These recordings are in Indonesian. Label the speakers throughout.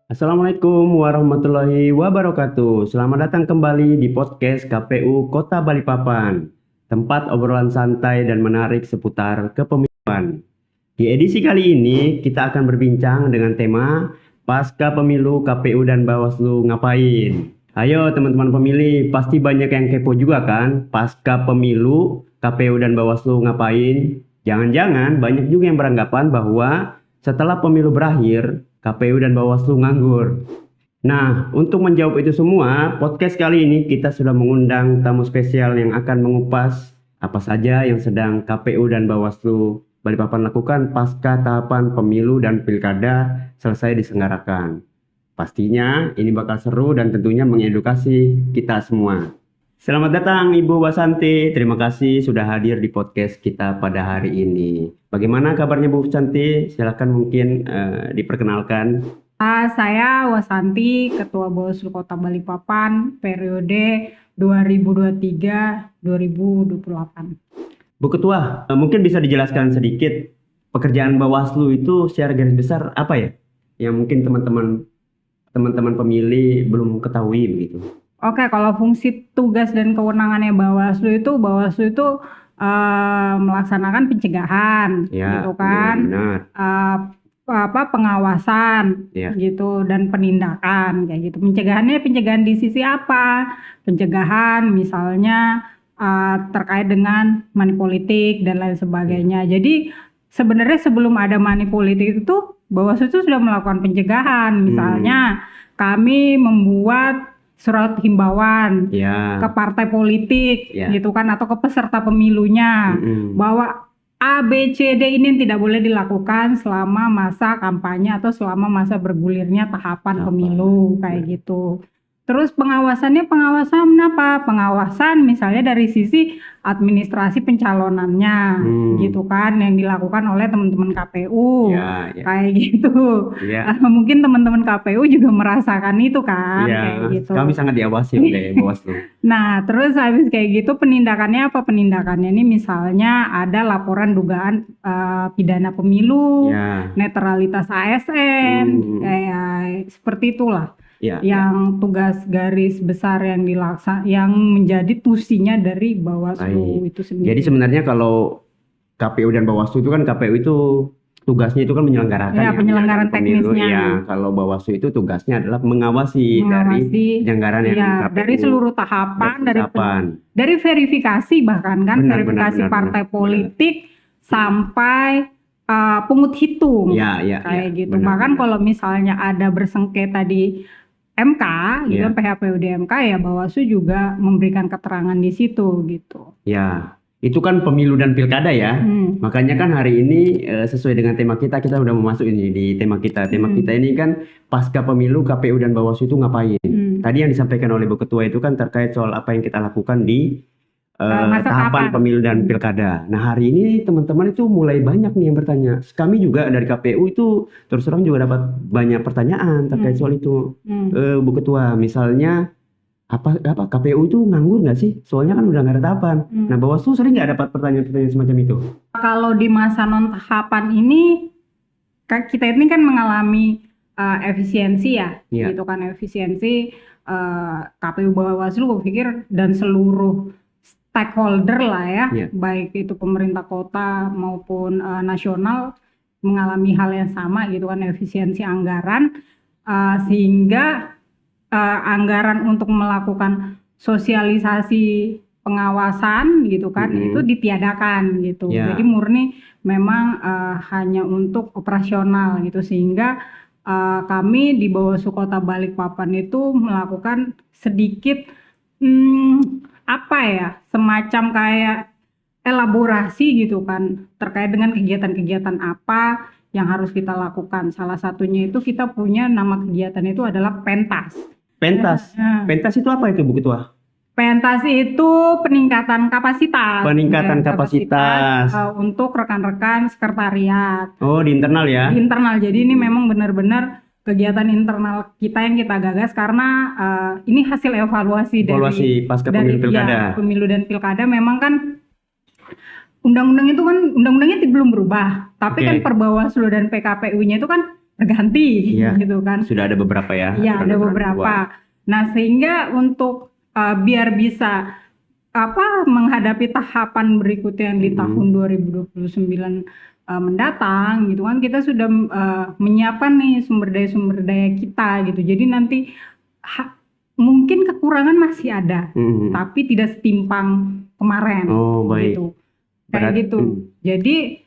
Speaker 1: Assalamualaikum warahmatullahi wabarakatuh. Selamat datang kembali di podcast KPU Kota Balikpapan, tempat obrolan santai dan menarik seputar kepemiluan. Di edisi kali ini kita akan berbincang dengan tema Pasca Pemilu KPU dan Bawaslu ngapain? Ayo teman-teman pemilih, pasti banyak yang kepo juga kan? Pasca Pemilu KPU dan Bawaslu ngapain? Jangan-jangan banyak juga yang beranggapan bahwa setelah pemilu berakhir, KPU dan Bawaslu nganggur. Nah, untuk menjawab itu semua, podcast kali ini kita sudah mengundang tamu spesial yang akan mengupas apa saja yang sedang KPU dan Bawaslu Balikpapan lakukan pasca tahapan pemilu dan pilkada selesai diselenggarakan. Pastinya ini bakal seru dan tentunya mengedukasi kita semua. Selamat datang Ibu Wasanti, terima kasih sudah hadir di podcast kita pada hari ini. Bagaimana kabarnya Bu Wasanti? Silakan mungkin diperkenalkan.
Speaker 2: Saya Wasanti, Ketua Bawaslu Kota Balikpapan, periode 2023-2028.
Speaker 1: Bu Ketua, mungkin bisa dijelaskan sedikit pekerjaan Bawaslu itu secara garis besar apa ya? Yang mungkin teman-teman pemilih belum ketahui begitu.
Speaker 2: Oke, kalau fungsi tugas dan kewenangannya Bawaslu itu melaksanakan pencegahan,
Speaker 1: Ya,
Speaker 2: gitu kan,
Speaker 1: benar.
Speaker 2: Pengawasan,
Speaker 1: Ya.
Speaker 2: gitu, dan penindakan kayak gitu. Pencegahan di sisi apa? Pencegahan misalnya terkait dengan money politik dan lain sebagainya. Jadi sebenarnya sebelum ada money politik itu Bawaslu itu sudah melakukan pencegahan. Misalnya kami membuat surat himbauan
Speaker 1: Ya.
Speaker 2: ke partai politik,
Speaker 1: Ya.
Speaker 2: gitu kan, atau ke peserta pemilunya, bahwa A, B, C, D ini tidak boleh dilakukan selama masa kampanye atau selama masa bergulirnya tahapan pemilu kayak gitu. Terus pengawasan apa? Pengawasan misalnya dari sisi administrasi pencalonannya, gitu kan, yang dilakukan oleh teman-teman KPU,
Speaker 1: Ya.
Speaker 2: kayak gitu.
Speaker 1: Ya.
Speaker 2: Mungkin teman-teman KPU juga merasakan itu kan,
Speaker 1: Ya,
Speaker 2: kayak gitu.
Speaker 1: kami sangat diawasi oleh Bawaslu.
Speaker 2: Nah, terus habis kayak gitu penindakannya apa? Penindakannya ini misalnya ada laporan dugaan pidana pemilu,
Speaker 1: Ya.
Speaker 2: netralitas ASN, kayak seperti itulah.
Speaker 1: Ya.
Speaker 2: Yang tugas garis besar yang menjadi tusinya dari Bawaslu
Speaker 1: Baik.
Speaker 2: itu sendiri.
Speaker 1: Jadi sebenarnya kalau KPU dan Bawaslu itu kan KPU itu tugasnya itu kan menyelenggarakan
Speaker 2: Ya, penyelenggaraan
Speaker 1: pemilu.
Speaker 2: teknisnya.
Speaker 1: Ya, kalau Bawaslu itu tugasnya adalah mengawasi dari penyelenggaraan yang KPU.
Speaker 2: Dari seluruh tahapan, dari verifikasi bahkan kan, verifikasi partai politik sampai pungut hitung, kayak gitu. Bahkan kalau misalnya ada bersengketa di MK, gitu kan, PHPU di MK, ya Bawaslu juga memberikan keterangan di situ gitu.
Speaker 1: Ya, itu kan pemilu dan pilkada ya. Makanya kan hari ini sesuai dengan tema kita udah mau masuk ini di tema kita. Tema kita ini kan pasca pemilu KPU dan Bawaslu itu ngapain? Tadi yang disampaikan oleh Bu Ketua itu kan terkait soal apa yang kita lakukan di tahapan pemilu dan pilkada. Nah, hari ini teman-teman itu mulai banyak nih yang bertanya. Kami juga dari KPU itu terus terang juga dapat banyak pertanyaan terkait soal itu. Bu Ketua, misalnya apa KPU itu nganggur nggak sih? Soalnya kan udah nggak ada tahapan. Nah, Bawaslu sering nggak dapat pertanyaan-pertanyaan semacam itu?
Speaker 2: Kalau di masa non tahapan ini kita ini kan mengalami efisiensi ya, gitu kan, efisiensi KPU Bawaslu gue pikir dan seluruh stakeholder lah ya, baik itu pemerintah kota maupun nasional mengalami hal yang sama gitu kan, efisiensi anggaran, sehingga anggaran untuk melakukan sosialisasi pengawasan gitu kan, itu ditiadakan gitu. Jadi murni memang hanya untuk operasional gitu, sehingga kami di Bawaslu Kota Balikpapan itu melakukan sedikit semacam kayak elaborasi gitu kan, terkait dengan kegiatan-kegiatan apa yang harus kita lakukan. Salah satunya itu kita punya nama kegiatan itu adalah pentas.
Speaker 1: Pentas itu apa itu, Bu Ketua?
Speaker 2: Pentas itu peningkatan kapasitas. Untuk rekan-rekan sekretariat.
Speaker 1: Oh, di internal ya?
Speaker 2: Di internal. Jadi ini memang benar-benar kegiatan internal kita yang kita gagas karena ini hasil evaluasi dari
Speaker 1: pasca pemilu pilkada.
Speaker 2: Ya, pemilu dan pilkada. Memang kan undang-undangnya belum berubah, tapi kan Perbawaslu dan PKPU-nya itu kan berganti
Speaker 1: Iya.
Speaker 2: gitu kan.
Speaker 1: Sudah ada beberapa ya.
Speaker 2: Iya, ada
Speaker 1: aturan-aturan
Speaker 2: beberapa.
Speaker 1: keluar.
Speaker 2: Nah, sehingga untuk biar bisa menghadapi tahapan berikutnya yang di tahun 2029 mendatang gitu kan, kita sudah menyiapkan nih sumber daya kita gitu. Jadi nanti mungkin kekurangan masih ada, tapi tidak setimpang kemarin gitu. Kayak gitu. Jadi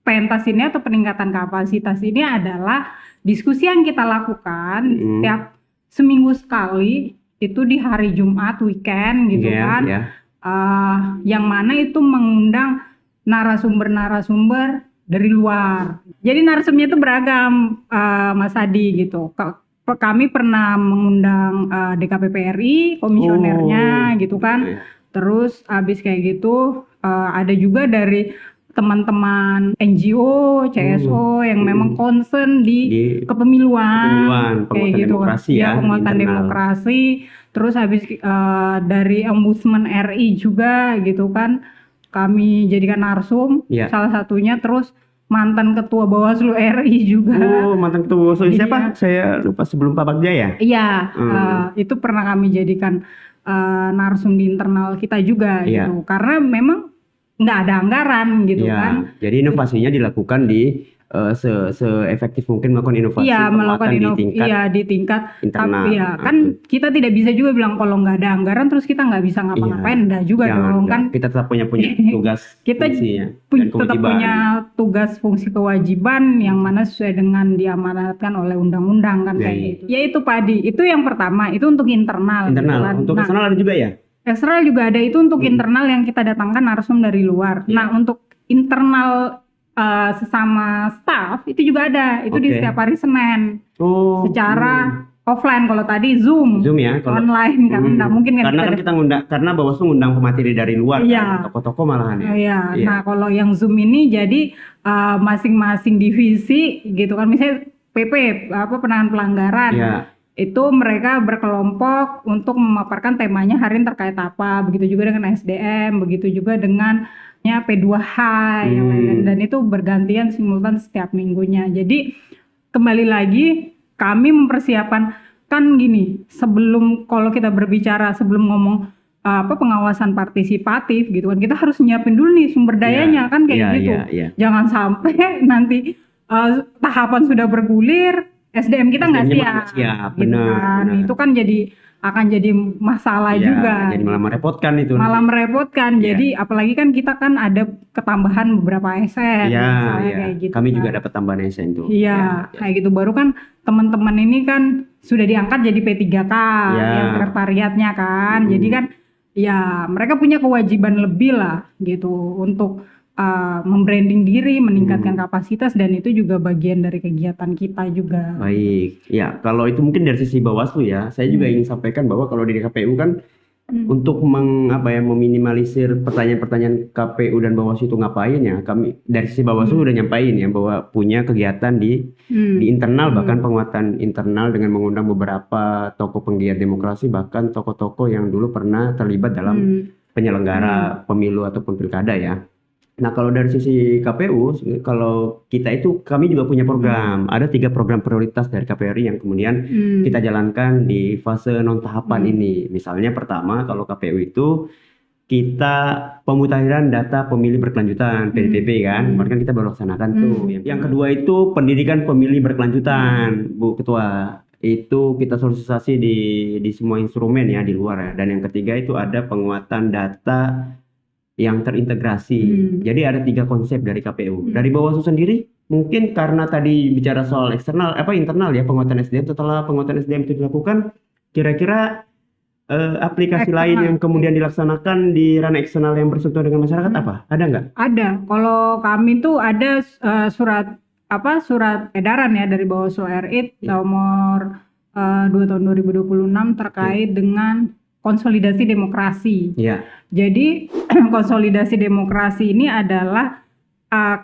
Speaker 2: pentas ini atau peningkatan kapasitas ini adalah diskusi yang kita lakukan setiap seminggu sekali, itu di hari Jumat weekend gitu kan. Yang mana itu mengundang narasumber-narasumber dari luar. Jadi narasumbernya itu beragam, Mas Adi gitu. Kami pernah mengundang DKPP RI, komisionernya gitu kan. Terus habis kayak gitu ada juga dari teman-teman NGO, CSO yang memang concern di kepemiluan kayak gitu.
Speaker 1: Demokrasi ya,
Speaker 2: penguatan demokrasi. Terus habis dari Ombudsman RI juga gitu kan, kami jadikan narsum salah satunya. Terus mantan ketua Bawaslu RI juga.
Speaker 1: Mantan ketua Bawaslu siapa? Saya lupa, sebelum Pak Bagja ya? Iya,
Speaker 2: itu pernah kami jadikan narsum di internal kita juga gitu. Karena memang nggak ada anggaran gitu kan.
Speaker 1: Jadi inovasinya dilakukan di se-efektif mungkin melakukan inovasi
Speaker 2: di tingkat
Speaker 1: internal.
Speaker 2: Tapi kan kita tidak bisa juga bilang kalau nggak ada anggaran terus kita nggak bisa ngapa-ngapain, enggak juga dong kan.
Speaker 1: Kita tetap punya tugas
Speaker 2: kita tetap punya tugas fungsi kewajiban yang mana sesuai dengan diamanatkan oleh undang-undang kan kayak gitu. Ya itu Pak Adi, itu yang pertama, itu untuk internal.
Speaker 1: Untuk eksternal ada juga ya?
Speaker 2: Eksternal juga ada, itu untuk internal yang kita datangkan narsum dari luar. Nah, untuk internal sesama staff itu juga ada, itu di setiap hari Senin. Secara offline, kalau tadi Zoom
Speaker 1: ya,
Speaker 2: online karena enggak mungkin kan
Speaker 1: kita ngundang, karena Bawaslu ngundang pemateri dari luar kan, toko-toko malahan ya.
Speaker 2: Nah, kalau yang Zoom ini jadi masing-masing divisi gitu kan, misalnya PP penanganan pelanggaran. Itu mereka berkelompok untuk memaparkan temanya hari ini terkait apa, begitu juga dengan SDM, begitu juga dengan P2H yang lain-lain, dan itu bergantian simultan setiap minggunya. Jadi kembali lagi kami mempersiapkan kan gini, sebelum kalau kita berbicara sebelum ngomong pengawasan partisipatif gitu kan, kita harus nyiapin dulu nih sumber dayanya kan kayak gitu. Jangan sampai nanti tahapan sudah bergulir, SDM kita nggak siap gitu kan. Itu kan akan jadi masalah juga.
Speaker 1: Jadi malah merepotkan itu.
Speaker 2: Jadi apalagi kan kita kan ada ketambahan beberapa ASN. Kayak gitu.
Speaker 1: Kami juga dapat tambahan ASN tuh.
Speaker 2: Kayak gitu. Baru kan teman-teman ini kan sudah diangkat jadi P3K yang sekretariatnya kan. Jadi kan mereka punya kewajiban lebih lah gitu untuk membranding diri, meningkatkan kapasitas, dan itu juga bagian dari kegiatan kita juga.
Speaker 1: Baik, kalau itu mungkin dari sisi Bawaslu ya, saya juga ingin sampaikan bahwa kalau di KPU kan untuk meminimalisir pertanyaan-pertanyaan KPU dan Bawaslu itu ngapain ya, kami dari sisi Bawaslu udah nyampain ya bahwa punya kegiatan di internal, bahkan penguatan internal dengan mengundang beberapa tokoh penggiat demokrasi, bahkan tokoh-tokoh yang dulu pernah terlibat dalam penyelenggara pemilu ataupun pilkada ya. Nah, kalau dari sisi KPU, kalau kita itu kami juga punya program. Ada 3 program prioritas dari KPRI yang kemudian kita jalankan di fase non tahapan ini. Misalnya pertama, kalau KPU itu kita pemutahiran data pemilih berkelanjutan, PDPB kan. Kemarin kan kita baru laksanakan tuh. Yang kedua itu pendidikan pemilih berkelanjutan, Bu Ketua. Itu kita sosialisasi di semua instrumen ya di luar ya. Dan yang ketiga itu ada penguatan data yang terintegrasi. Jadi ada 3 konsep dari KPU. Dari Bawaslu sendiri, mungkin karena tadi bicara soal internal ya, penguatan SDM. Setelah penguatan SDM itu dilakukan, kira-kira aplikasi lain yang kemudian dilaksanakan di ranah eksternal yang bersentuhan dengan masyarakat apa? Ada nggak?
Speaker 2: Ada. Kalau kami tuh ada surat edaran ya dari Bawaslu RI nomor 2 tahun 2026 terkait dengan konsolidasi demokrasi. Jadi konsolidasi demokrasi ini adalah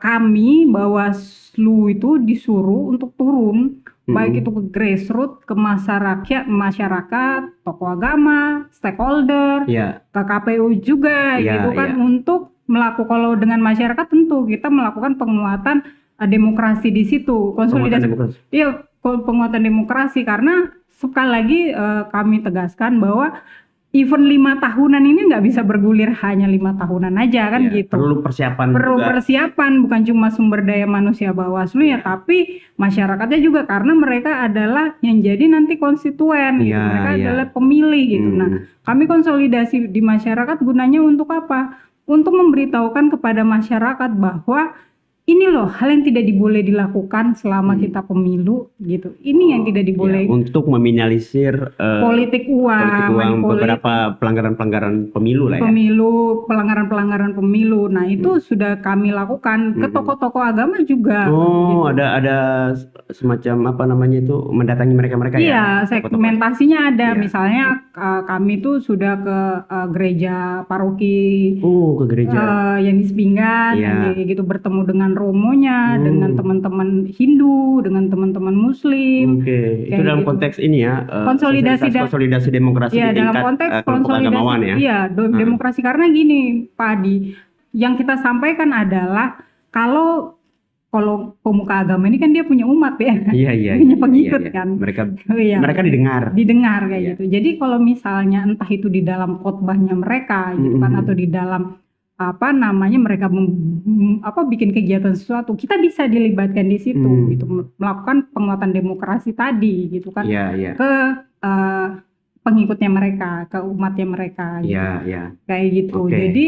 Speaker 2: kami Bawaslu itu disuruh untuk turun, baik itu ke grassroots, ke masyarakat, tokoh agama, stakeholder, ke KPU juga gitu kan, untuk melakukan, kalau dengan masyarakat tentu kita melakukan penguatan demokrasi di situ,
Speaker 1: Penguatan
Speaker 2: konsolidasi.
Speaker 1: demokrasi.
Speaker 2: Iya, penguatan demokrasi, karena sekali lagi kami tegaskan bahwa event 5 tahunan ini nggak bisa bergulir hanya 5 tahunan aja kan
Speaker 1: Ya,
Speaker 2: gitu.
Speaker 1: perlu persiapan
Speaker 2: Perlu
Speaker 1: juga.
Speaker 2: persiapan, bukan cuma sumber daya manusia Bawaslu ya, tapi masyarakatnya juga, karena mereka adalah yang jadi nanti konstituen gitu.
Speaker 1: Iya,
Speaker 2: Mereka
Speaker 1: iya.
Speaker 2: adalah pemilih gitu. Nah, kami konsolidasi di masyarakat gunanya untuk apa? Untuk memberitahukan kepada masyarakat bahwa ini loh hal yang tidak boleh dilakukan selama kita pemilu gitu. Ini yang tidak diboleh.
Speaker 1: Ya, untuk meminimalisir
Speaker 2: Politik uang,
Speaker 1: beberapa pelanggaran-pelanggaran pemilu lah ya.
Speaker 2: Pelanggaran-pelanggaran pemilu. Nah, itu sudah kami lakukan ke tokoh-tokoh agama juga.
Speaker 1: Oh,
Speaker 2: gitu.
Speaker 1: ada semacam apa namanya itu, mendatangi mereka-mereka ya.
Speaker 2: Iya,
Speaker 1: Tokoh-tokoh.
Speaker 2: segmentasinya ada.
Speaker 1: Iya.
Speaker 2: Misalnya kami tuh sudah ke gereja paroki
Speaker 1: Ke gereja.
Speaker 2: yang di Sepinggan,
Speaker 1: Iya.
Speaker 2: yang kayak gitu, bertemu dengan romonya, dengan teman-teman Hindu, dengan teman-teman Muslim.
Speaker 1: Oke, itu
Speaker 2: Kayak
Speaker 1: dalam
Speaker 2: gitu.
Speaker 1: konteks ini ya,
Speaker 2: Konsolidasi
Speaker 1: demokrasi
Speaker 2: Iya,
Speaker 1: di
Speaker 2: dalam
Speaker 1: tingkat
Speaker 2: konteks
Speaker 1: kelompok agamawan ya.
Speaker 2: Iya, demokrasi, karena gini, Pak Adi, yang kita sampaikan adalah kalau pemuka agama ini kan dia punya umat ya,
Speaker 1: Iya.
Speaker 2: punya pengikut
Speaker 1: Iya.
Speaker 2: kan.
Speaker 1: Mereka didengar.
Speaker 2: Didengar kayak
Speaker 1: Iya.
Speaker 2: gitu. Jadi kalau misalnya entah itu di dalam khotbahnya mereka gitu kan, atau di dalam apa namanya mereka bikin kegiatan sesuatu, kita bisa dilibatkan di situ gitu, melakukan penguatan demokrasi tadi gitu kan.
Speaker 1: Iya.
Speaker 2: Ke pengikutnya mereka, ke umatnya mereka gitu.
Speaker 1: Iya.
Speaker 2: Kayak gitu.
Speaker 1: Oke.
Speaker 2: Jadi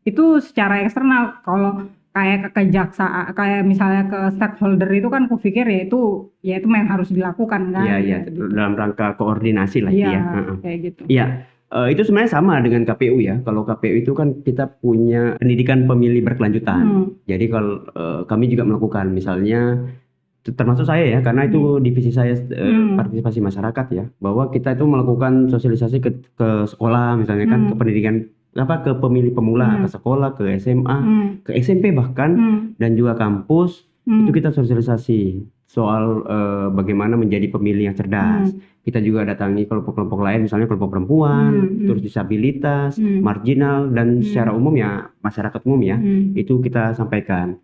Speaker 2: itu secara eksternal. Kalau kayak ke kejaksaan, kayak misalnya ke stakeholder itu kan aku pikir ya itu memang harus dilakukan kan.
Speaker 1: Iya.
Speaker 2: Gitu.
Speaker 1: Dalam rangka koordinasi lah itu ya.
Speaker 2: Kayak gitu.
Speaker 1: Iya. Itu sebenarnya sama dengan KPU ya. Kalau KPU itu kan kita punya pendidikan pemilih berkelanjutan. Jadi kalau kami juga melakukan, misalnya termasuk saya ya, karena itu divisi saya partisipasi masyarakat ya, bahwa kita itu melakukan sosialisasi ke sekolah misalnya kan, ke pendidikan ke pemilih pemula, ke sekolah, ke SMA, ke SMP bahkan, dan juga kampus. Itu kita sosialisasi soal bagaimana menjadi pemilih yang cerdas. Kita juga datangi kelompok-kelompok lain, misalnya kelompok perempuan, terus disabilitas, marginal, dan secara umum ya masyarakat umum ya, itu kita sampaikan.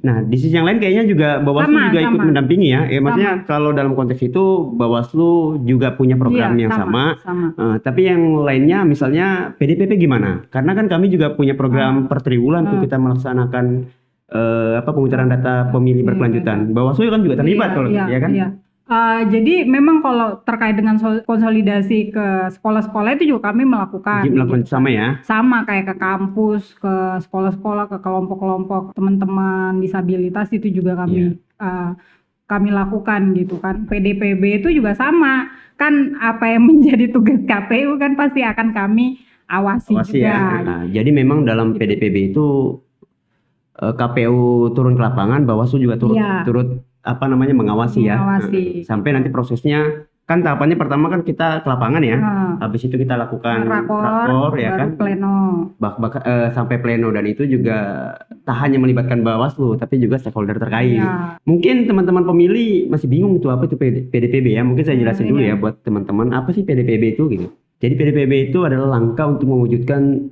Speaker 1: Nah, di sisi yang lain kayaknya juga Bawaslu juga ikut mendampingi ya. Maksudnya kalau dalam konteks itu Bawaslu juga punya program yang sama. Tapi yang lainnya misalnya PDPP gimana? Karena kan kami juga punya program per triwulan tuh kita melaksanakan pemutaran data pemilih berkelanjutan. Bawaslu kan juga terlibat kalau ya kan? Iya.
Speaker 2: Jadi memang kalau terkait dengan konsolidasi ke sekolah-sekolah itu juga kami melakukan
Speaker 1: gitu. Sama ya?
Speaker 2: Sama kayak ke kampus, ke sekolah-sekolah, ke kelompok-kelompok teman-teman disabilitas itu juga kami lakukan gitu kan. PDPB itu juga sama kan, apa yang menjadi tugas KPU kan pasti akan kami awasi juga.
Speaker 1: Ya. Jadi memang dalam PDPB itu KPU turun ke lapangan, Bawaslu juga turut mengawasi ya. Sampai nanti prosesnya kan tahapannya pertama kan kita ke lapangan ya. Habis itu kita lakukan rakor ya kan.
Speaker 2: Pleno.
Speaker 1: Sampai pleno, dan itu juga tak hanya melibatkan Bawaslu tapi juga stakeholder terkait. Mungkin teman-teman pemilih masih bingung tuh apa itu PDPB ya. Mungkin saya jelasin dulu ya buat teman-teman apa sih PDPB itu gitu. Jadi PDPB itu adalah langkah untuk mewujudkan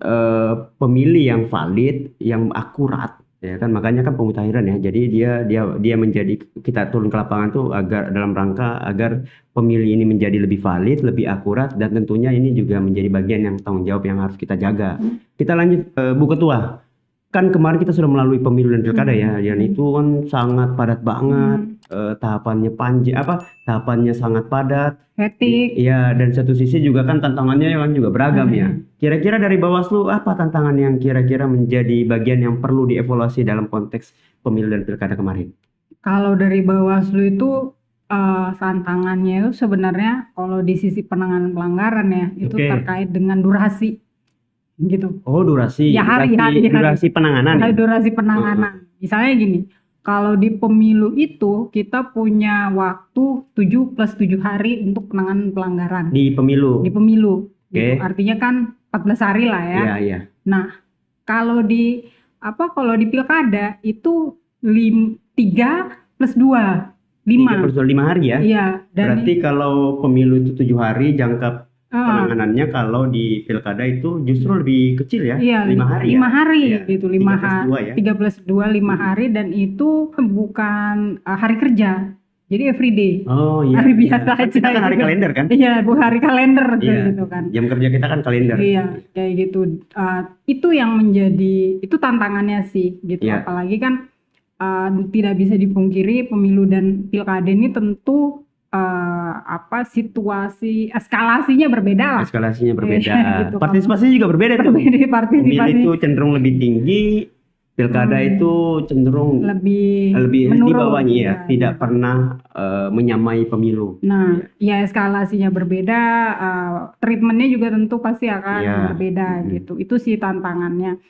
Speaker 1: pemilih yang valid, yang akurat. Ya kan, makanya kan pemutahiran ya. Jadi dia menjadi, kita turun ke lapangan tuh dalam rangka agar pemilih ini menjadi lebih valid, lebih akurat, dan tentunya ini juga menjadi bagian yang tanggung jawab yang harus kita jaga. Kita lanjut, Bu Ketua. Kan kemarin kita sudah melalui pemilu dan pilkada ya, dan itu kan sangat padat banget, tahapannya tahapannya sangat padat.
Speaker 2: Hektik.
Speaker 1: Iya, dan satu sisi juga kan tantangannya kan juga beragam ya. Kira-kira dari Bawaslu apa tantangan yang kira-kira menjadi bagian yang perlu dievaluasi dalam konteks pemilu dan pilkada kemarin?
Speaker 2: Kalau dari Bawaslu itu tantangannya itu sebenarnya kalau di sisi penanganan pelanggaran ya, itu terkait dengan durasi gitu.
Speaker 1: Oh, durasi.
Speaker 2: Ya,
Speaker 1: durasi penanganan.
Speaker 2: Durasi penanganan. Misalnya gini, kalau di pemilu itu kita punya waktu 7+7 hari untuk penanganan pelanggaran. Di pemilu. Gitu. Artinya kan 14 hari lah ya.
Speaker 1: Iya.
Speaker 2: Nah, kalau di pilkada itu 3+2, 5.
Speaker 1: 5 hari ya.
Speaker 2: Iya.
Speaker 1: Berarti kalau pemilu itu 7 hari, jangka penanganannya. Kalau di pilkada itu justru lebih kecil ya,
Speaker 2: Iya,
Speaker 1: 5 hari
Speaker 2: 5
Speaker 1: ya.
Speaker 2: hari
Speaker 1: Iya,
Speaker 2: gitu, 5 hari,
Speaker 1: 13.2 ya.
Speaker 2: 13.2 5 hari, dan itu bukan hari kerja. Jadi everyday.
Speaker 1: Oh iya.
Speaker 2: Hari biasa
Speaker 1: Kan
Speaker 2: aja
Speaker 1: kita kan hari
Speaker 2: gitu.
Speaker 1: kalender kan?
Speaker 2: Iya, bu hari kalender
Speaker 1: Iya.
Speaker 2: gitu kan.
Speaker 1: Jam kerja kita kan kalender.
Speaker 2: Iya, kayak gitu. Itu yang menjadi itu tantangannya sih gitu.
Speaker 1: Iya.
Speaker 2: Apalagi kan tidak bisa dipungkiri pemilu dan pilkada ini tentu situasi eskalasinya berbeda lah.
Speaker 1: Eskalasinya berbeda.
Speaker 2: Gitu kan.
Speaker 1: Partisipasinya juga berbeda tuh.
Speaker 2: Berbeda
Speaker 1: Pemilih
Speaker 2: partisipasi.
Speaker 1: itu cenderung lebih tinggi, pilkada itu cenderung
Speaker 2: lebih
Speaker 1: di
Speaker 2: menurun.
Speaker 1: bawahnya ya, tidak
Speaker 2: gitu.
Speaker 1: pernah menyamai pemilu.
Speaker 2: Nah, ya eskalasinya berbeda, treatmentnya juga tentu pasti akan
Speaker 1: Iya.
Speaker 2: berbeda gitu. Itu sih tantangannya.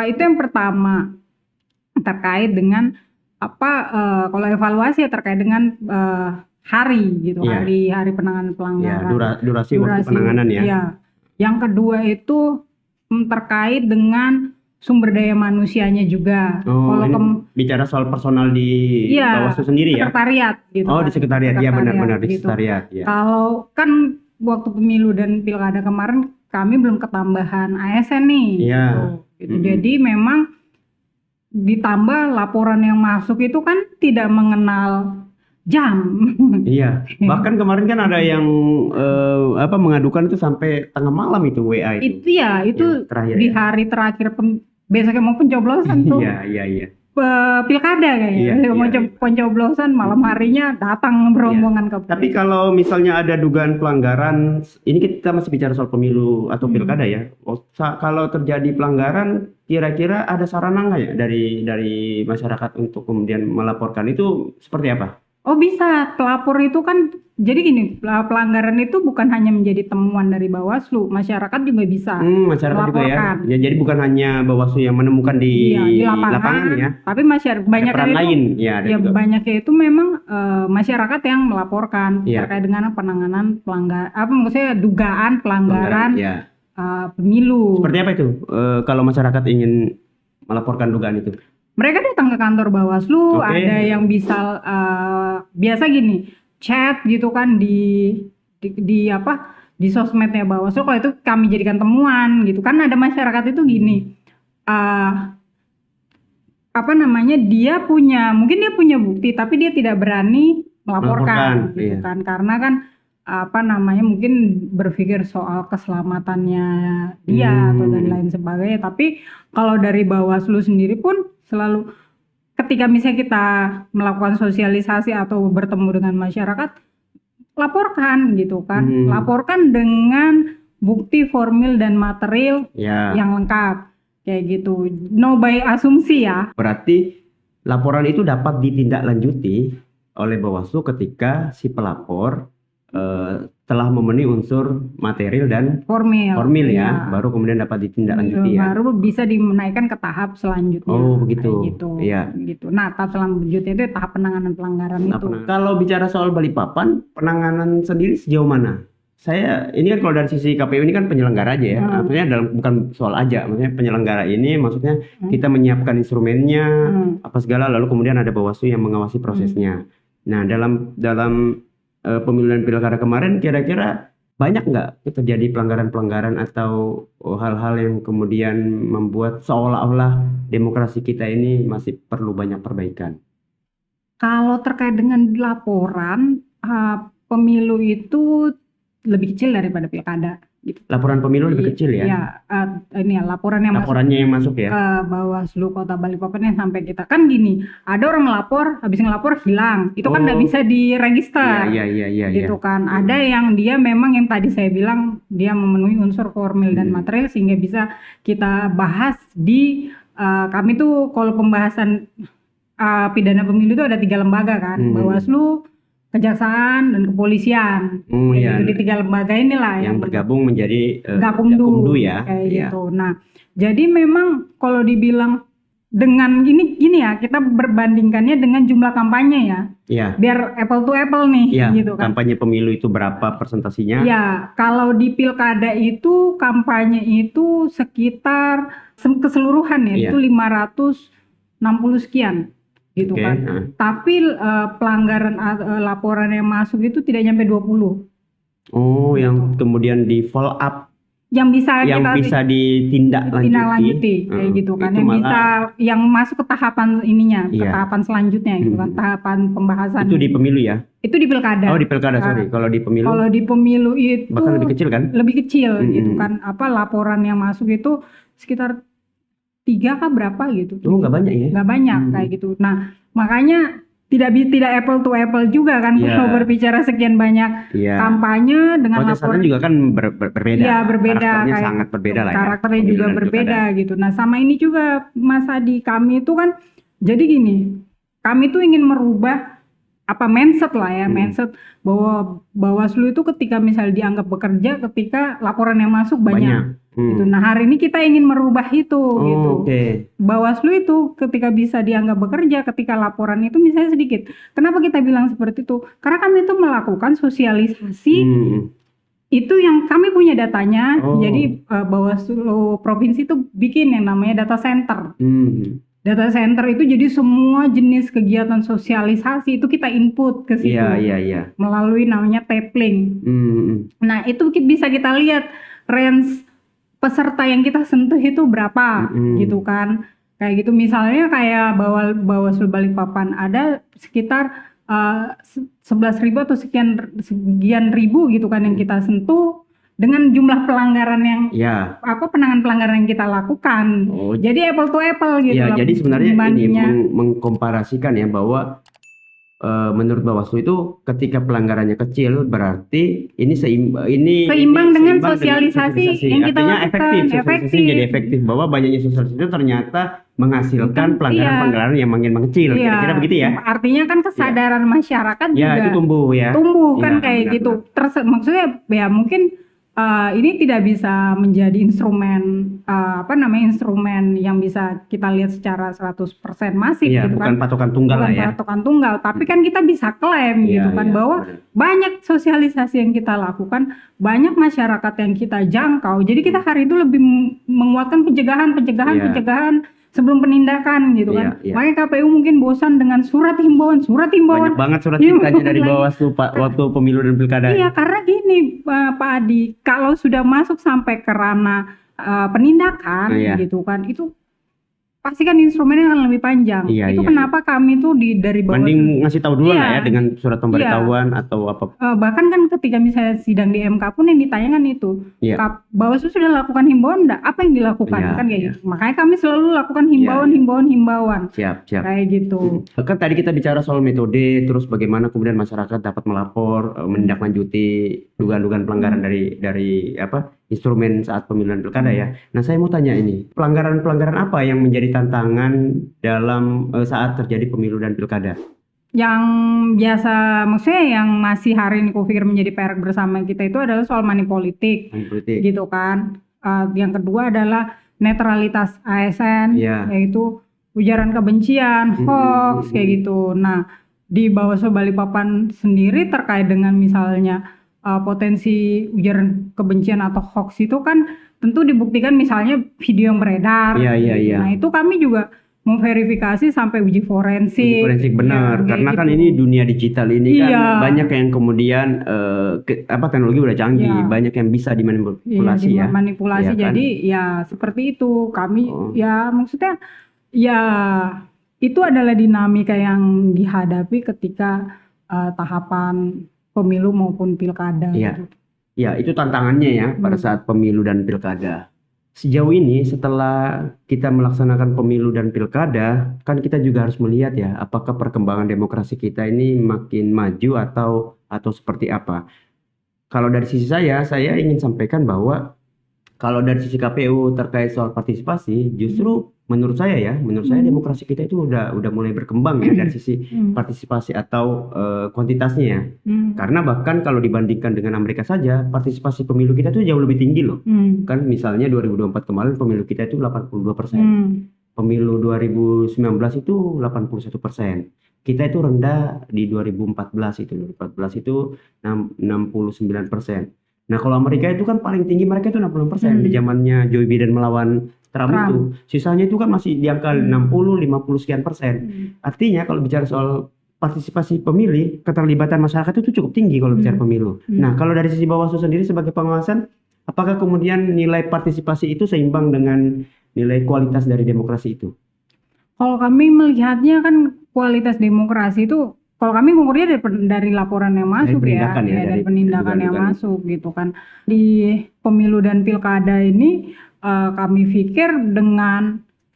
Speaker 2: Itu yang pertama, terkait dengan kalau evaluasi ya terkait dengan hari gitu,
Speaker 1: Iya.
Speaker 2: hari penanganan
Speaker 1: Ya,
Speaker 2: pelanggaran.
Speaker 1: durasi waktu penanganan ya.
Speaker 2: Iya. Yang kedua itu terkait dengan sumber daya manusianya juga.
Speaker 1: Oh,
Speaker 2: Kalau
Speaker 1: ini bicara soal personal di Bawaslu sendiri ya?
Speaker 2: sekretariat gitu.
Speaker 1: Oh,
Speaker 2: kan.
Speaker 1: di sekretariat. Ya, benar-benar di
Speaker 2: gitu.
Speaker 1: sekretariat ya.
Speaker 2: Kalau kan waktu pemilu dan pilkada kemarin kami belum ketambahan ASN nih.
Speaker 1: Iya.
Speaker 2: Gitu. Jadi memang ditambah laporan yang masuk itu kan tidak mengenal jam.
Speaker 1: Iya. Bahkan kemarin kan ada yang mengadukan itu sampai tengah malam itu WA itu.
Speaker 2: Itu ya, itu
Speaker 1: Yang terakhir
Speaker 2: di
Speaker 1: ya.
Speaker 2: hari terakhir besoknya mau pencoblosan tuh.
Speaker 1: Iya.
Speaker 2: Pilkada kayaknya. Mau pencoblosan malam harinya datang berombongan ke.
Speaker 1: Tapi kalau misalnya ada dugaan pelanggaran, ini kita masih bicara soal pemilu atau pilkada ya. Kalau terjadi pelanggaran, kira-kira ada sarana nggak ya dari masyarakat untuk kemudian melaporkan, itu seperti apa?
Speaker 2: Oh bisa, pelapor itu kan jadi gini, pelanggaran itu bukan hanya menjadi temuan dari Bawaslu, masyarakat juga bisa
Speaker 1: Masyarakat juga ya.
Speaker 2: melaporkan.
Speaker 1: Jadi bukan hanya Bawaslu yang menemukan di lapangan ya.
Speaker 2: Tapi masyarakat
Speaker 1: Ada peran lain ya. Ada juga.
Speaker 2: Banyaknya itu memang masyarakat yang melaporkan
Speaker 1: Iya.
Speaker 2: terkait dengan penanganan pelanggaran, maksudnya dugaan pelanggaran
Speaker 1: ya.
Speaker 2: pemilu.
Speaker 1: Seperti apa itu? Kalau masyarakat ingin melaporkan dugaan itu?
Speaker 2: Mereka datang ke kantor Bawaslu, ada yang bisa biasa gini, chat gitu kan di sosmednya Bawaslu. Kalau itu kami jadikan temuan gitu kan. Ada masyarakat itu gini, mungkin dia punya bukti tapi dia tidak berani melaporkan gitu kan, karena kan mungkin berpikir soal keselamatannya dia atau dan lain sebagainya. Tapi kalau dari Bawaslu sendiri pun selalu ketika misalnya kita melakukan sosialisasi atau bertemu dengan masyarakat, laporkan gitu kan. Laporkan dengan bukti formil dan material yang lengkap kayak gitu. No by asumsi ya.
Speaker 1: Berarti laporan itu dapat ditindaklanjuti oleh Bawaslu ketika si pelapor telah memenuhi unsur material dan formil ya, baru kemudian dapat ditindaklanjuti ya.
Speaker 2: Baru bisa dinaikkan ke tahap selanjutnya.
Speaker 1: Oh begitu.
Speaker 2: Gitu.
Speaker 1: Iya.
Speaker 2: Gitu. Nah tahap selanjutnya itu tahap penanganan pelanggaran itu.
Speaker 1: Kalau bicara soal Balikpapan, penanganan sendiri sejauh mana? Ini kan kalau dari sisi KPU ini kan penyelenggara aja ya, artinya bukan soal aja, maksudnya penyelenggara ini maksudnya kita menyiapkan instrumennya apa segala, lalu kemudian ada Bawaslu yang mengawasi prosesnya. Nah dalam pemilu dan pilkada kemarin kira-kira banyak nggak terjadi pelanggaran-pelanggaran atau hal-hal yang kemudian membuat seolah-olah demokrasi kita ini masih perlu banyak perbaikan?
Speaker 2: Kalau terkait dengan laporan, pemilu itu lebih kecil daripada pilkada. Gitu.
Speaker 1: Laporan pemilu lebih kecil ya?
Speaker 2: Iya, ini ya laporannya
Speaker 1: yang masuk ya?
Speaker 2: Ke Bawaslu Kota Balikpapan yang sampai kita. Kan gini, ada orang ngelapor, habis ngelapor hilang. Itu kan nggak bisa diregister.
Speaker 1: Iya.
Speaker 2: Gitu kan. Ada yang dia memang yang tadi saya bilang, dia memenuhi unsur formil dan material sehingga bisa kita bahas di, kami tuh kalau pembahasan pidana pemilu itu ada 3 lembaga kan. Bawaslu, Kejaksaan, dan Kepolisian. Jadi 3 lembaga inilah
Speaker 1: yang bergabung menjadi
Speaker 2: Gakumdu ya. Kayak gitu. Nah, jadi memang kalau dibilang dengan gini ya, kita berbandingkannya dengan jumlah kampanye ya. Iya. Biar apple to apple nih gitu kan.
Speaker 1: Kampanye pemilu itu berapa persentasinya?
Speaker 2: Ya, kalau di pilkada itu kampanye itu sekitar keseluruhan ya, itu 560 sekian. Gitu kan. Tapi pelanggaran laporan yang masuk itu tidak nyampe 20.
Speaker 1: Oh, yang kemudian di follow up,
Speaker 2: yang bisa
Speaker 1: yang
Speaker 2: kita
Speaker 1: bisa ditindaklanjuti.
Speaker 2: tindak-lanjuti kayak gitu kan,
Speaker 1: Itu
Speaker 2: yang
Speaker 1: malah
Speaker 2: bisa yang masuk ke tahapan ininya, ke
Speaker 1: iya.
Speaker 2: tahapan selanjutnya gitu kan, tahapan pembahasan.
Speaker 1: Itu di pemilu ya?
Speaker 2: Itu di pilkada.
Speaker 1: Oh, di pilkada, sorry. Kalau di pemilu
Speaker 2: Kalau di pemilu itu
Speaker 1: bahkan lebih kecil kan?
Speaker 2: lebih kecil gitu kan, apa laporan yang masuk itu sekitar 3 kah berapa gitu.
Speaker 1: Oh, nggak banyak ya?
Speaker 2: Nggak banyak kayak gitu. Nah, makanya tidak apple to apple juga kan kalau berbicara sekian banyak kampanye dengan laporan
Speaker 1: juga kan berbeda.
Speaker 2: Iya, berbeda,
Speaker 1: Karakternya
Speaker 2: kayak
Speaker 1: sangat berbeda lah ya.
Speaker 2: karakternya
Speaker 1: Pemilu
Speaker 2: juga
Speaker 1: dan
Speaker 2: berbeda
Speaker 1: pilkada.
Speaker 2: gitu. Nah, sama ini juga Mas Adi, kami itu kan jadi gini, kami tuh ingin merubah apa mindset lah ya, mindset bahwa Bawaslu itu ketika misalnya dianggap bekerja ketika laporan yang masuk banyak. Gitu. Nah, hari ini kita ingin merubah itu gitu. Bawaslu itu ketika bisa dianggap bekerja ketika laporan itu misalnya sedikit. Kenapa kita bilang seperti itu? Karena kami itu melakukan sosialisasi itu yang kami punya datanya. Jadi Bawaslu provinsi itu bikin yang namanya data center. Data center itu jadi semua jenis kegiatan sosialisasi itu kita input ke situ melalui namanya tapling. Nah, itu bisa kita lihat range peserta yang kita sentuh itu berapa gitu kan. Kayak gitu misalnya kayak Bawaslu Balikpapan ada sekitar 11.000 atau sekian ribu gitu kan yang kita sentuh dengan jumlah pelanggaran yang penanganan pelanggaran yang kita lakukan. Jadi apple to apple gitu.
Speaker 1: Ya, jadi sebenarnya ini mengkomparasikan ya bahwa menurut Bawaslu itu ketika pelanggarannya kecil berarti ini seimbang dengan sosialisasi yang kita lakukan. Efektif. Jadi efektif bahwa banyaknya sosialisasi itu ternyata menghasilkan pelanggaran-pelanggaran yang makin mengecil. Kira-kira begitu ya.
Speaker 2: Artinya kan kesadaran masyarakat juga
Speaker 1: itu tumbuh ya.
Speaker 2: Tumbuh kan kayak gitu. Maksudnya ya mungkin ini tidak bisa menjadi instrumen instrumen yang bisa kita lihat secara 100% masif gitu
Speaker 1: bukan
Speaker 2: kan.
Speaker 1: Patokan tunggal lah ya.
Speaker 2: Patokan tunggal, tapi kan kita bisa klaim gitu kan bahwa banyak sosialisasi yang kita lakukan, banyak masyarakat yang kita jangkau. Jadi kita hari itu lebih menguatkan pencegahan sebelum penindakan gitu kan. Makanya KPU mungkin bosan dengan surat himbauan.
Speaker 1: Banyak banget surat cintanya dari Bawaslu Pak waktu pemilu dan pilkada.
Speaker 2: Iya, karena gini Pak Adi, kalau sudah masuk sampai ke ranah penindakan gitu kan, itu pasti kan instrumennya akan lebih panjang. Kenapa kami tuh dari Bawaslu
Speaker 1: mending ngasih tahu dulu lah ya dengan surat pemberitahuan atau apa.
Speaker 2: Bahkan kan ketika misalnya sidang di MK pun yang ditanyakan itu, Bawaslu sudah lakukan himbauan enggak? Apa yang dilakukan? Kan kayak gitu. Makanya kami selalu lakukan himbauan. Siap. Kayak gitu.
Speaker 1: Kan tadi kita bicara soal metode, terus bagaimana kemudian masyarakat dapat melapor, menindaklanjuti dugaan-dugaan pelanggaran dari instrumen saat pemilihan pilkada ya. Nah, saya mau tanya ini, pelanggaran-pelanggaran apa yang menjadi tantangan dalam saat terjadi pemilu dan pilkada?
Speaker 2: Yang biasa, maksudnya yang masih hari ini kupikir menjadi PR bersama kita itu adalah soal money politik. Gitu kan. Yang kedua adalah netralitas ASN, yaitu ujaran kebencian, hoax kayak gitu. Nah, di Bawaslu Balikpapan sendiri terkait dengan misalnya potensi ujaran kebencian atau hoax itu kan tentu dibuktikan misalnya video yang beredar. Nah, itu kami juga memverifikasi sampai uji forensik.
Speaker 1: Benar, karena kan ini dunia digital ini kan banyak yang kemudian teknologi udah canggih, banyak yang bisa dimanipulasi
Speaker 2: manipulasi. Jadi ya seperti itu. Kami maksudnya itu adalah dinamika yang dihadapi ketika tahapan pemilu maupun pilkada.
Speaker 1: Ya, itu tantangannya ya pada saat pemilu dan pilkada. Sejauh ini setelah kita melaksanakan pemilu dan pilkada, kan kita juga harus melihat ya, apakah perkembangan demokrasi kita ini makin maju atau seperti apa. Kalau dari sisi saya ingin sampaikan bahwa kalau dari sisi KPU terkait soal partisipasi, justru menurut saya demokrasi kita itu udah mulai berkembang ya dari sisi partisipasi atau kuantitasnya ya. Karena bahkan kalau dibandingkan dengan Amerika saja, partisipasi pemilu kita itu jauh lebih tinggi loh. Kan misalnya 2024 kemarin pemilu kita itu 82%. Pemilu 2019 itu 81%. Kita itu rendah di 2014 itu. 2014 itu 69%. Nah, kalau Amerika itu kan paling tinggi mereka itu 60% di zamannya Joe Biden melawan Trump itu. Sisanya itu kan masih di angka 60, 50 sekian persen. Artinya kalau bicara soal partisipasi pemilih, keterlibatan masyarakat itu cukup tinggi kalau bicara pemilu. Nah, kalau dari sisi Bawaslu sendiri sebagai pengawasan, apakah kemudian nilai partisipasi itu seimbang dengan nilai kualitas dari demokrasi itu?
Speaker 2: Kalau kami melihatnya kan kualitas demokrasi itu, kalau kami mengukurnya dari laporan yang masuk dari penindakan yang masuk gitu kan. Di pemilu dan pilkada ini kami pikir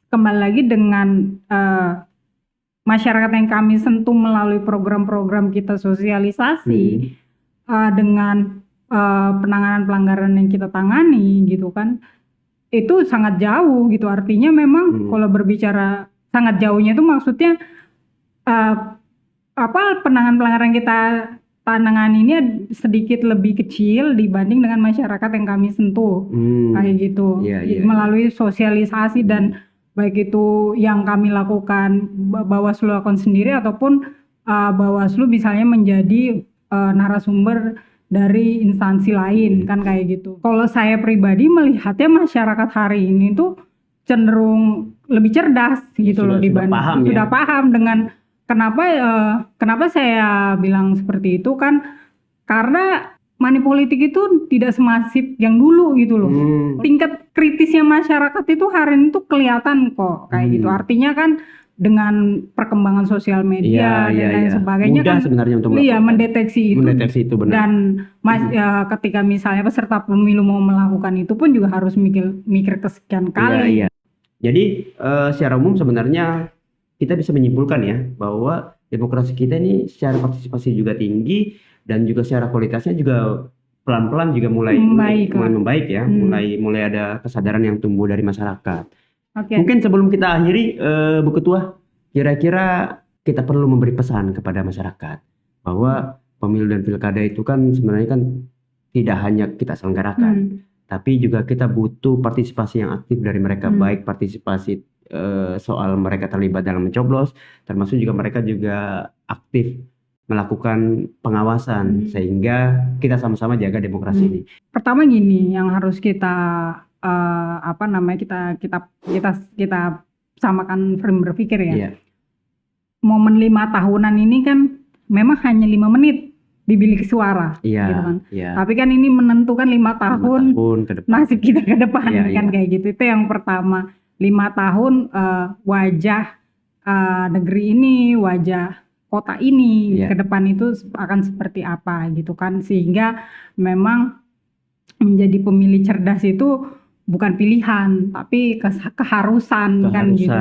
Speaker 2: kembali lagi dengan masyarakat yang kami sentuh melalui program-program kita sosialisasi, dengan penanganan pelanggaran yang kita tangani gitu kan, itu sangat jauh gitu. Artinya memang kalau berbicara sangat jauhnya itu maksudnya penanganan pelanggaran kita tangani ini sedikit lebih kecil dibanding dengan masyarakat yang kami sentuh, kayak gitu. Melalui sosialisasi dan baik itu yang kami lakukan Bawaslu lakukan sendiri ataupun Bawaslu misalnya menjadi narasumber dari instansi lain kan kayak gitu. Kalau saya pribadi melihatnya masyarakat hari ini tuh cenderung lebih cerdas gitu loh dibanding sudah paham dengan kenapa saya bilang seperti itu kan karena money politik itu tidak semasif yang dulu gitu loh. Tingkat kritisnya masyarakat itu hari ini tuh kelihatan kok kayak gitu. Artinya kan dengan perkembangan sosial media dan lain sebagainya
Speaker 1: mudah
Speaker 2: kan
Speaker 1: sebenarnya untuk
Speaker 2: mendeteksi itu benar. Dan ketika misalnya peserta pemilu mau melakukan itu pun juga harus mikir kesekian kali.
Speaker 1: Jadi secara umum sebenarnya kita bisa menyimpulkan ya bahwa demokrasi kita ini secara partisipasi juga tinggi dan juga secara kualitasnya juga pelan-pelan juga mulai membaik ya, mulai ada kesadaran yang tumbuh dari masyarakat. Mungkin sebelum kita akhiri, Bu Ketua, kira-kira kita perlu memberi pesan kepada masyarakat bahwa pemilu dan pilkada itu kan sebenarnya kan tidak hanya kita selenggarakan, tapi juga kita butuh partisipasi yang aktif dari mereka, baik partisipasi soal mereka terlibat dalam mencoblos, termasuk juga mereka juga aktif melakukan pengawasan sehingga kita sama-sama jaga demokrasi ini.
Speaker 2: Pertama gini, yang harus kita kita samakan frame berpikir ya. Momen 5 tahunan ini kan memang hanya 5 menit di bilik suara gitu kan. Tapi kan ini menentukan 5 tahun nasib kita ke depan kan kayak gitu. Itu yang pertama. 5 tahun wajah negeri ini, wajah kota ini ke depan itu akan seperti apa gitu kan, sehingga memang menjadi pemilih cerdas itu bukan pilihan tapi keharusan kan gitu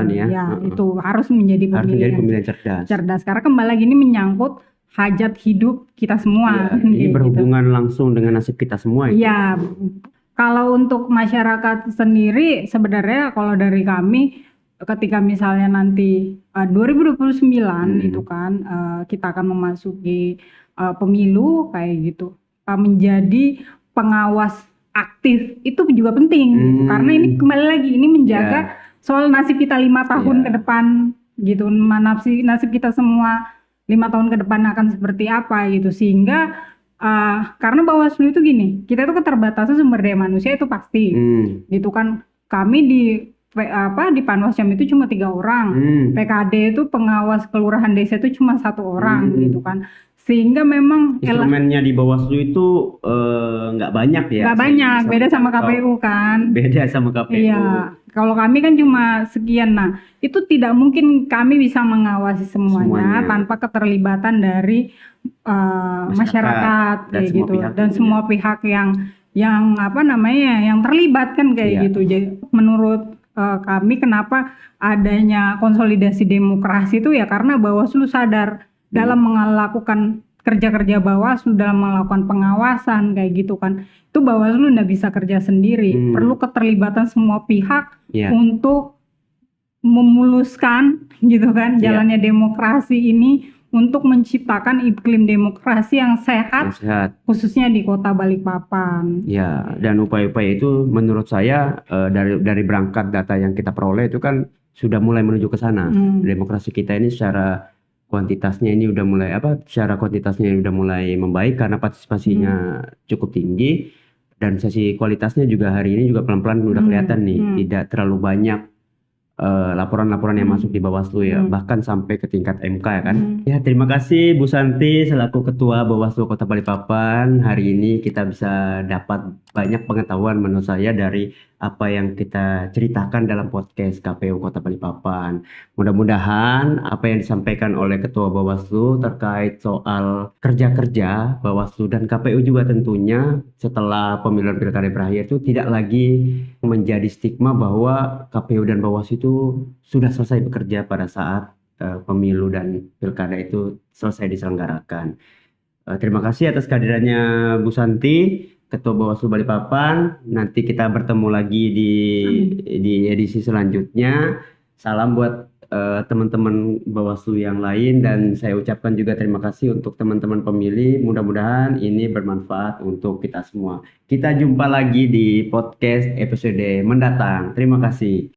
Speaker 2: itu harus menjadi pemilih cerdas karena kembali lagi ini menyangkut hajat hidup kita semua
Speaker 1: ini berhubungan langsung dengan nasib kita semua
Speaker 2: Kalau untuk masyarakat sendiri sebenarnya kalau dari kami ketika misalnya nanti 2029 itu kan kita akan memasuki pemilu kayak gitu, menjadi pengawas aktif itu juga penting gitu. Karena ini kembali lagi ini menjaga soal nasib kita 5 tahun ke depan gitu, nasib kita semua 5 tahun ke depan akan seperti apa gitu, sehingga karena Bawaslu itu gini, kita itu keterbatasan sumber daya manusia itu pasti gitu kan. Kami di Panwascam itu cuma 3 orang, PKD itu pengawas kelurahan desa itu cuma 1 orang gitu kan, sehingga memang
Speaker 1: instrumennya di Bawaslu itu nggak banyak ya.
Speaker 2: Nggak banyak, beda sama KPU kan.
Speaker 1: Beda sama KPU.
Speaker 2: Iya, kalau kami kan cuma sekian. Nah, itu tidak mungkin kami bisa mengawasi semuanya. Tanpa keterlibatan dari masyarakat kayak gitu dan semua pihak yang terlibat kan kayak gitu. Jadi menurut kami kenapa adanya konsolidasi demokrasi itu ya karena Bawaslu sadar dalam melakukan kerja-kerja Bawaslu dalam melakukan pengawasan kayak gitu kan, itu Bawaslu nggak bisa kerja sendiri, perlu keterlibatan semua pihak untuk memuluskan gitu kan jalannya demokrasi ini, untuk menciptakan iklim demokrasi yang sehat, khususnya di Kota Balikpapan.
Speaker 1: Ya, dan upaya-upaya itu menurut saya dari berangkat data yang kita peroleh itu kan sudah mulai menuju ke sana. Demokrasi kita ini secara kuantitasnya ini udah mulai secara kuantitasnya udah mulai membaik karena partisipasinya cukup tinggi, dan sisi kualitasnya juga hari ini juga pelan-pelan udah kelihatan nih, tidak terlalu banyak laporan-laporan yang masuk di Bawaslu ya, bahkan sampai ke tingkat MK ya kan. Ya, terima kasih Bu Santi selaku Ketua Bawaslu Kota Balikpapan. Hari ini kita bisa dapat banyak pengetahuan menurut saya dari apa yang kita ceritakan dalam podcast KPU Kota Balikpapan. Mudah-mudahan apa yang disampaikan oleh Ketua Bawaslu terkait soal kerja-kerja Bawaslu dan KPU juga tentunya setelah pemilihan pilkada berakhir itu tidak lagi menjadi stigma bahwa KPU dan Bawaslu itu sudah selesai bekerja pada saat pemilu dan pilkada itu selesai diselenggarakan. Terima kasih atas kehadirannya Bu Santi, Ketua Bawaslu Balikpapan. Nanti kita bertemu lagi di edisi selanjutnya. Salam buat teman-teman Bawaslu yang lain dan saya ucapkan juga terima kasih untuk teman-teman pemilih. Mudah-mudahan ini bermanfaat untuk kita semua. Kita jumpa lagi di podcast episode mendatang. Terima kasih.